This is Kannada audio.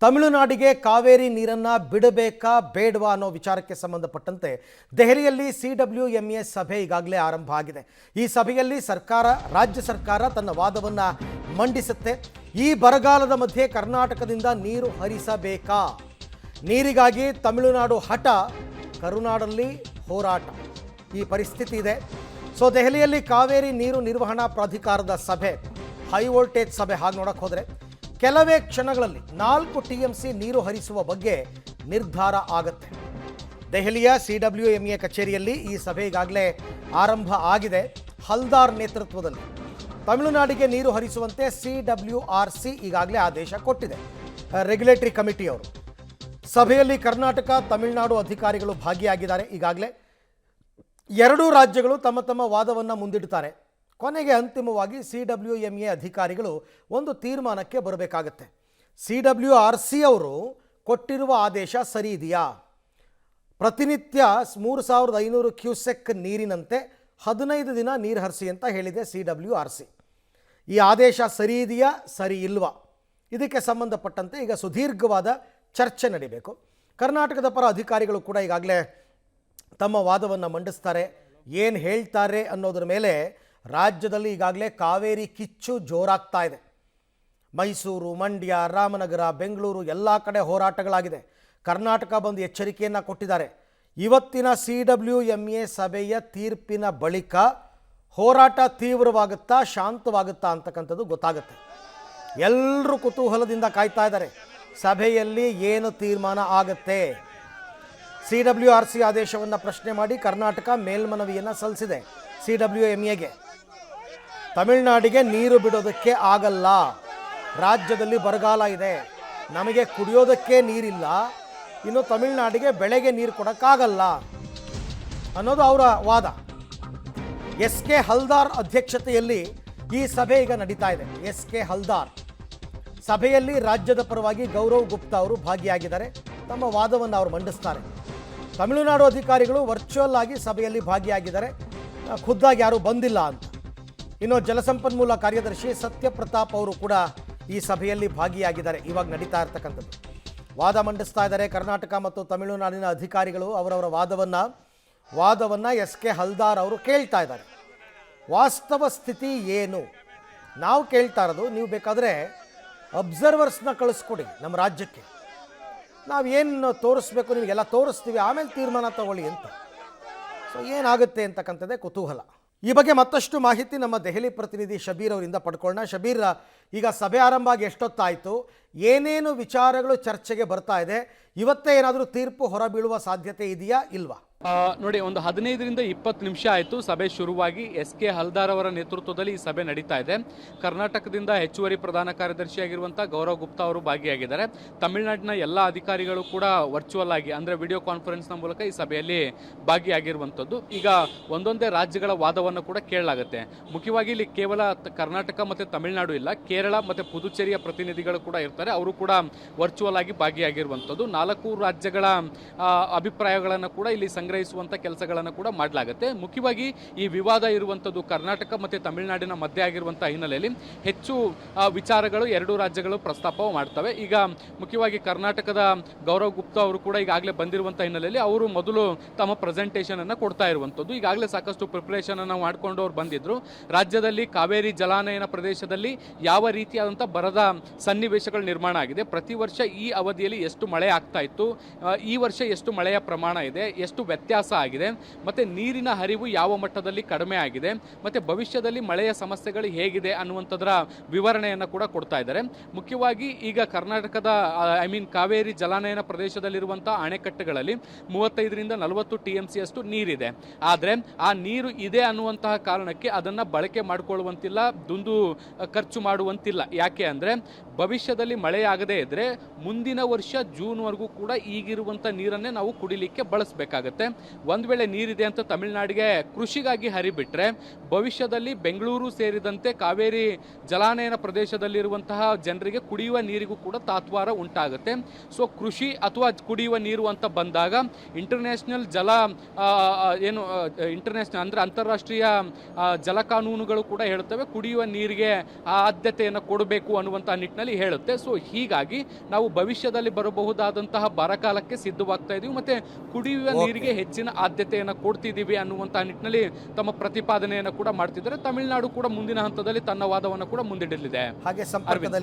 ತಮಿಳುನಾಡಿಗೆ ಕಾವೇರಿ ನೀರನ್ನು ಬಿಡಬೇಕಾ ಬೇಡವಾ ಅನ್ನೋ ವಿಚಾರಕ್ಕೆ ಸಂಬಂಧಪಟ್ಟಂತೆ ದೆಹಲಿಯಲ್ಲಿ CWMA ಸಭೆ ಈಗಾಗಲೇ ಆರಂಭ ಆಗಿದೆ. ಈ ಸಭೆಯಲ್ಲಿ ರಾಜ್ಯ ಸರ್ಕಾರ ತನ್ನ ವಾದವನ್ನು ಮಂಡಿಸುತ್ತೆ. ಈ ಬರಗಾಲದ ಮಧ್ಯೆ ಕರ್ನಾಟಕದಿಂದ ನೀರು ಹರಿಸಬೇಕಾ, ನೀರಿಗಾಗಿ ತಮಿಳುನಾಡು ಹಠ, ಕರುನಾಡಲ್ಲಿ ಹೋರಾಟ, ಈ ಪರಿಸ್ಥಿತಿ ಇದೆ. ಸೊ ದೆಹಲಿಯಲ್ಲಿ ಕಾವೇರಿ ನೀರು ನಿರ್ವಹಣಾ ಪ್ರಾಧಿಕಾರದ ಸಭೆ, ಹೈ ವೋಲ್ಟೇಜ್ ಸಭೆ. ಹಾಗೆ ನೋಡಕ್ಕೆ ಹೋದರೆ ಕೆಲವೇ ಕ್ಷಣಗಳಲ್ಲಿ 4 TMC ನೀರು ಹರಿಸುವ ಬಗ್ಗೆ ನಿರ್ಧಾರ ಆಗುತ್ತೆ. ದೆಹಲಿಯ CWMA ಕಚೇರಿಯಲ್ಲಿ ಈ ಸಭೆ ಈಗಾಗಲೇ ಆರಂಭ ಆಗಿದೆ. ಹಲ್ದಾರ್ ನೇತೃತ್ವದಲ್ಲಿ ತಮಿಳುನಾಡಿಗೆ ನೀರು ಹರಿಸುವಂತೆ CWRC ಈಗಾಗಲೇ ಆದೇಶ ಕೊಟ್ಟಿದೆ. ರೆಗ್ಯುಲೇಟರಿ ಕಮಿಟಿಯವರು ಸಭೆಯಲ್ಲಿ ಕರ್ನಾಟಕ, ತಮಿಳುನಾಡು ಅಧಿಕಾರಿಗಳು ಭಾಗಿಯಾಗಿದ್ದಾರೆ. ಈಗಾಗಲೇ ಎರಡೂ ರಾಜ್ಯಗಳು ತಮ್ಮ ತಮ್ಮ ವಾದವನ್ನು ಮುಂದಿಡ್ತಾರೆ. ಕೊನೆಗೆ ಅಂತಿಮವಾಗಿ CWMA ಅಧಿಕಾರಿಗಳು ಒಂದು ತೀರ್ಮಾನಕ್ಕೆ ಬರಬೇಕಾಗತ್ತೆ. CWRC ಅವರು ಕೊಟ್ಟಿರುವ ಆದೇಶ ಸರಿ ಇದೆಯಾ? ಪ್ರತಿನಿತ್ಯ 3500 ಕ್ಯೂಸೆಕ್ ನೀರಿನಂತೆ 15 ದಿನ ನೀರು ಹರಿಸಿ ಅಂತ ಹೇಳಿದೆ CWRC. ಈ ಆದೇಶ ಸರಿ ಇದೆಯಾ, ಸರಿ ಇಲ್ವಾ? ಇದಕ್ಕೆ ಸಂಬಂಧಪಟ್ಟಂತೆ ಈಗ ಸುದೀರ್ಘವಾದ ಚರ್ಚೆ ನಡೀಬೇಕು. ಕರ್ನಾಟಕದ ಪರ ಅಧಿಕಾರಿಗಳು ಕೂಡ ಈಗಾಗಲೇ ತಮ್ಮ ವಾದವನ್ನು ಮಂಡಿಸ್ತಾರೆ. ಏನು ಹೇಳ್ತಾರೆ ಅನ್ನೋದ್ರ ಮೇಲೆ ರಾಜ್ಯದಲ್ಲಿ ಈಗಾಗಲೇ ಕಾವೇರಿ ಕಿಚ್ಚು ಜೋರಾಗ್ತಾ ಇದೆ. ಮೈಸೂರು, ಮಂಡ್ಯ, ರಾಮನಗರ, ಬೆಂಗಳೂರು ಎಲ್ಲ ಕಡೆ ಹೋರಾಟಗಳಾಗಿದೆ. ಕರ್ನಾಟಕ ಬಂದು ಎಚ್ಚರಿಕೆಯನ್ನು ಕೊಟ್ಟಿದ್ದಾರೆ. ಇವತ್ತಿನ CWMA ಸಭೆಯ ತೀರ್ಪಿನ ಬಳಿಕ ಹೋರಾಟ ತೀವ್ರವಾಗುತ್ತಾ, ಶಾಂತವಾಗುತ್ತಾ ಅಂತಕ್ಕಂಥದ್ದು ಗೊತ್ತಾಗುತ್ತೆ. ಎಲ್ಲರೂ ಕುತೂಹಲದಿಂದ ಕಾಯ್ತಾ ಇದ್ದಾರೆ, ಸಭೆಯಲ್ಲಿ ಏನು ತೀರ್ಮಾನ ಆಗುತ್ತೆ. CWRC ಆದೇಶವನ್ನು ಪ್ರಶ್ನೆ ಮಾಡಿ ಕರ್ನಾಟಕ ಮೇಲ್ಮನವಿಯನ್ನು ಸಲ್ಲಿಸಿದೆ CWMAಗೆ. ತಮಿಳುನಾಡಿಗೆ ನೀರು ಬಿಡೋದಕ್ಕೆ ಆಗಲ್ಲ, ರಾಜ್ಯದಲ್ಲಿ ಬರಗಾಲ ಇದೆ, ನಮಗೆ ಕುಡಿಯೋದಕ್ಕೆ ನೀರಿಲ್ಲ, ಇನ್ನು ತಮಿಳುನಾಡಿಗೆ ಬೆಳೆಗೆ ನೀರು ಕೊಡೋಕ್ಕಾಗಲ್ಲ ಅನ್ನೋದು ಅವರ ವಾದ. SK ಹಲ್ದಾರ್ ಅಧ್ಯಕ್ಷತೆಯಲ್ಲಿ ಈ ಸಭೆ ಈಗ ನಡೀತಾ ಇದೆ. SK ಹಲ್ದಾರ್ ಸಭೆಯಲ್ಲಿ ರಾಜ್ಯದ ಪರವಾಗಿ ಗೌರವ್ ಗುಪ್ತಾ ಅವರು ಭಾಗಿಯಾಗಿದ್ದಾರೆ. ತಮ್ಮ ವಾದವನ್ನು ಅವರು ಮಂಡಿಸ್ತಾರೆ. ತಮಿಳುನಾಡು ಅಧಿಕಾರಿಗಳು ವರ್ಚುವಲ್ ಆಗಿ ಸಭೆಯಲ್ಲಿ ಭಾಗಿಯಾಗಿದ್ದಾರೆ, ಖುದ್ದಾಗಿ ಯಾರೂ ಬಂದಿಲ್ಲ ಅಂತ. ಇನ್ನು ಜಲಸಂಪನ್ಮೂಲ ಕಾರ್ಯದರ್ಶಿ ಸತ್ಯಪ್ರತಾಪ್ ಅವರು ಕೂಡ ಈ ಸಭೆಯಲ್ಲಿ ಭಾಗಿಯಾಗಿದ್ದಾರೆ. ಇವಾಗ ನಡೀತಾ ಇರ್ತಕ್ಕಂಥದ್ದು ವಾದ ಮಂಡಿಸ್ತಾ ಇದ್ದಾರೆ. ಕರ್ನಾಟಕ ಮತ್ತು ತಮಿಳುನಾಡಿನ ಅಧಿಕಾರಿಗಳು ಅವರವರ ವಾದವನ್ನು SK ಹಲ್ದಾರ್ ಅವರು ಕೇಳ್ತಾ ಇದ್ದಾರೆ. ವಾಸ್ತವ ಸ್ಥಿತಿ ಏನು ನಾವು ಕೇಳ್ತಾ ಇರೋದು, ನೀವು ಬೇಕಾದರೆ ಅಬ್ಸರ್ವರ್ಸ್ನ ಕಳಿಸ್ಕೊಡಿ ನಮ್ಮ ರಾಜ್ಯಕ್ಕೆ, ನಾವೇನು ತೋರಿಸ್ಬೇಕು ನಿಮಗೆಲ್ಲ ತೋರಿಸ್ತೀವಿ, ಆಮೇಲೆ ತೀರ್ಮಾನ ತಗೊಳ್ಳಿ ಅಂತ. ಸೊ ಏನಾಗುತ್ತೆ ಅಂತಕ್ಕಂಥದ್ದೇ ಕುತೂಹಲ. ಈ ಬಗ್ಗೆ ಮತ್ತಷ್ಟು ಮಾಹಿತಿ ನಮ್ಮ ದೆಹಲಿ ಪ್ರತಿನಿಧಿ ಶಬೀರ್ ಅವರಿಂದ ಪಡ್ಕೊಳ್ಳೋಣ. ಶಬೀರ್, ಈಗ ಸಭೆ ಆರಂಭ ಆಗಿ ಎಷ್ಟೊತ್ತಾಯಿತು, ಏನೇನು ವಿಚಾರಗಳು ಚರ್ಚೆಗೆ ಬರ್ತಾ ಇದೆ, ಇವತ್ತೇ ಏನಾದರೂ ತೀರ್ಪು ಹೊರಬೀಳುವ ಸಾಧ್ಯತೆ ಇದೆಯಾ ಇಲ್ವಾ? ನೋಡಿ, ಒಂದು 15ರಿಂದ 20 ನಿಮಿಷ ಆಯಿತು ಸಭೆ ಶುರುವಾಗಿ. SK ಹಲ್ದಾರ್ ಅವರ ನೇತೃತ್ವದಲ್ಲಿ ಈ ಸಭೆ ನಡೀತಾ ಇದೆ. ಕರ್ನಾಟಕದಿಂದ ಹೆಚ್ಚುವರಿ ಪ್ರಧಾನ ಕಾರ್ಯದರ್ಶಿಯಾಗಿರುವಂಥ ಗೌರವ್ ಗುಪ್ತಾ ಅವರು ಭಾಗಿಯಾಗಿದ್ದಾರೆ. ತಮಿಳುನಾಡಿನ ಎಲ್ಲ ಅಧಿಕಾರಿಗಳು ಕೂಡ ವರ್ಚುವಲ್ ಆಗಿ, ಅಂದರೆ ವಿಡಿಯೋ ಕಾನ್ಫರೆನ್ಸ್ನ ಮೂಲಕ ಈ ಸಭೆಯಲ್ಲಿ ಭಾಗಿಯಾಗಿರುವಂಥದ್ದು. ಈಗ ಒಂದೊಂದೇ ರಾಜ್ಯಗಳ ವಾದವನ್ನು ಕೂಡ ಕೇಳಲಾಗುತ್ತೆ. ಮುಖ್ಯವಾಗಿ ಇಲ್ಲಿ ಕೇವಲ ಕರ್ನಾಟಕ ಮತ್ತು ತಮಿಳುನಾಡು ಇಲ್ಲ, ಕೇರಳ ಮತ್ತು ಪುದುಚೇರಿಯ ಪ್ರತಿನಿಧಿಗಳು ಕೂಡ ಇರ್ತಾರೆ. ಅವರು ಕೂಡ ವರ್ಚುವಲ್ ಆಗಿ ಭಾಗಿಯಾಗಿರುವಂಥದ್ದು. 4 ರಾಜ್ಯಗಳ ಅಭಿಪ್ರಾಯಗಳನ್ನು ಕೂಡ ಇಲ್ಲಿ ಸಂಗ್ರಹಿಸುವಂಥ ಕೆಲಸಗಳನ್ನು ಕೂಡ ಮಾಡಲಾಗುತ್ತೆ. ಮುಖ್ಯವಾಗಿ ಈ ವಿವಾದ ಇರುವಂಥದ್ದು ಕರ್ನಾಟಕ ಮತ್ತು ತಮಿಳುನಾಡಿನ ಮಧ್ಯೆ ಆಗಿರುವಂಥ ಹಿನ್ನೆಲೆಯಲ್ಲಿ ಹೆಚ್ಚು ವಿಚಾರಗಳು ಎರಡೂ ರಾಜ್ಯಗಳು ಪ್ರಸ್ತಾಪ ಮಾಡ್ತವೆ. ಈಗ ಮುಖ್ಯವಾಗಿ ಕರ್ನಾಟಕದ ಗೌರವ್ ಗುಪ್ತಾ ಅವರು ಕೂಡ ಈಗಾಗಲೇ ಬಂದಿರುವಂಥ ಹಿನ್ನೆಲೆಯಲ್ಲಿ ಅವರು ಮೊದಲು ತಮ್ಮ ಪ್ರೆಸೆಂಟೇಷನನ್ನು ಕೊಡ್ತಾ ಇರುವಂಥದ್ದು. ಈಗಾಗಲೇ ಸಾಕಷ್ಟು ಪ್ರಿಪ್ರೇಷನನ್ನು ಮಾಡಿಕೊಂಡು ಅವ್ರು ಬಂದಿದ್ದರು. ರಾಜ್ಯದಲ್ಲಿ ಕಾವೇರಿ ಜಲಾನಯನ ಪ್ರದೇಶದಲ್ಲಿ ಯಾವ ರೀತಿಯಾದಂಥ ಬರದ ಸನ್ನಿವೇಶಗಳು ನಿರ್ಮಾಣ ಆಗಿದೆ, ಪ್ರತಿ ವರ್ಷ ಈ ಅವಧಿಯಲ್ಲಿ ಎಷ್ಟು ಮಳೆ ಆಗ್ತಾ ಇತ್ತು, ಈ ವರ್ಷ ಎಷ್ಟು ಮಳೆಯ ಪ್ರಮಾಣ ಇದೆ, ಎಷ್ಟು ವ್ಯತ್ಯಾಸ ಆಗಿದೆ, ಮತ್ತು ನೀರಿನ ಹರಿವು ಯಾವ ಮಟ್ಟದಲ್ಲಿ ಕಡಿಮೆ ಆಗಿದೆ, ಮತ್ತು ಭವಿಷ್ಯದಲ್ಲಿ ಮಳೆಯ ಸಮಸ್ಯೆಗಳು ಹೇಗಿದೆ ಅನ್ನುವಂಥದ್ರ ವಿವರಣೆಯನ್ನು ಕೂಡ ಕೊಡ್ತಾ ಇದ್ದಾರೆ. ಮುಖ್ಯವಾಗಿ ಈಗ ಕರ್ನಾಟಕದ ಕಾವೇರಿ ಜಲಾನಯನ ಪ್ರದೇಶದಲ್ಲಿರುವಂಥ ಅಣೆಕಟ್ಟುಗಳಲ್ಲಿ 35ರಿಂದ 40 TMC ಅಷ್ಟು ನೀರಿದೆ. ಆದರೆ ಆ ನೀರು ಇದೆ ಅನ್ನುವಂತಹ ಕಾರಣಕ್ಕೆ ಅದನ್ನು ಬಳಕೆ ಮಾಡಿಕೊಳ್ಳುವಂತಿಲ್ಲ, ಖರ್ಚು ಮಾಡುವಂತಿಲ್ಲ. ಯಾಕೆ ಅಂದರೆ ಭವಿಷ್ಯದಲ್ಲಿ ಮಳೆಯಾಗದೇ ಇದ್ದರೆ ಮುಂದಿನ ವರ್ಷ ಜೂನ್ವರೆಗೂ ಕೂಡ ಈಗಿರುವಂಥ ನೀರನ್ನೇ ನಾವು ಕುಡಿಲಿಕ್ಕೆ ಬಳಸಬೇಕಾಗತ್ತೆ. ಆಗುತ್ತೆ. ಒಂದು ವೇಳೆ ನೀರಿದೆ ಅಂತ ತಮಿಳುನಾಡಿಗೆ ಕೃಷಿಗಾಗಿ ಹರಿಬಿಟ್ರೆ ಭವಿಷ್ಯದಲ್ಲಿ ಬೆಂಗಳೂರು ಸೇರಿದಂತೆ ಕಾವೇರಿ ಜಲಾನಯನ ಪ್ರದೇಶದಲ್ಲಿರುವಂತಹ ಜನರಿಗೆ ಕುಡಿಯುವ ನೀರಿಗೂ ಕೂಡ ತಾತ್ವಾರ ಉಂಟಾಗುತ್ತೆ. ಸೊ ಕೃಷಿ ಅಥವಾ ಕುಡಿಯುವ ನೀರು ಅಂತ ಬಂದಾಗ ಇಂಟರ್ನ್ಯಾಷನಲ್ ಜಲ ಇಂಟರ್ನ್ಯಾಷನಲ್ ಅಂದರೆ ಅಂತಾರಾಷ್ಟ್ರೀಯ ಜಲ ಕಾನೂನುಗಳು ಕೂಡ ಹೇಳುತ್ತವೆ ಕುಡಿಯುವ ನೀರಿಗೆ ಆದ್ಯತೆಯನ್ನು ಕೊಡಬೇಕು ಅನ್ನುವಂಥ ನಿಟ್ಟಿನಲ್ಲಿ ಹೇಳುತ್ತೆ. ಸೊ ಹೀಗಾಗಿ ನಾವು ಭವಿಷ್ಯದಲ್ಲಿ ಬರಬಹುದಾದಂತಹ ಬರಗಾಲಕ್ಕೆ ಸಿದ್ಧವಾಗ್ತಾ ಇದೀವಿ ಮತ್ತೆ ಕುಡಿಯುವ ನೀರಿಗೆ ಹೆಚ್ಚಿನ ಆದ್ಯತೆಯನ್ನು ಕೊಡ್ತಿದ್ದೀವಿ ಅನ್ನುವಂತಹ ನಿಟ್ಟಿನಲ್ಲಿ ತಮ್ಮ ಪ್ರತಿಪಾದನೆಯನ್ನು ಕೂಡ ಮಾಡ್ತಿದ್ದಾರೆ. ತಮಿಳುನಾಡು ಕೂಡ ಮುಂದಿನ ಹಂತದಲ್ಲಿ ತನ್ನ ವಾದವನ್ನು ಕೂಡ ಮುಂದಿಡಲಿದೆ. ಹಾಗೆ ಸಂಪರ್ಕದಲ್ಲಿ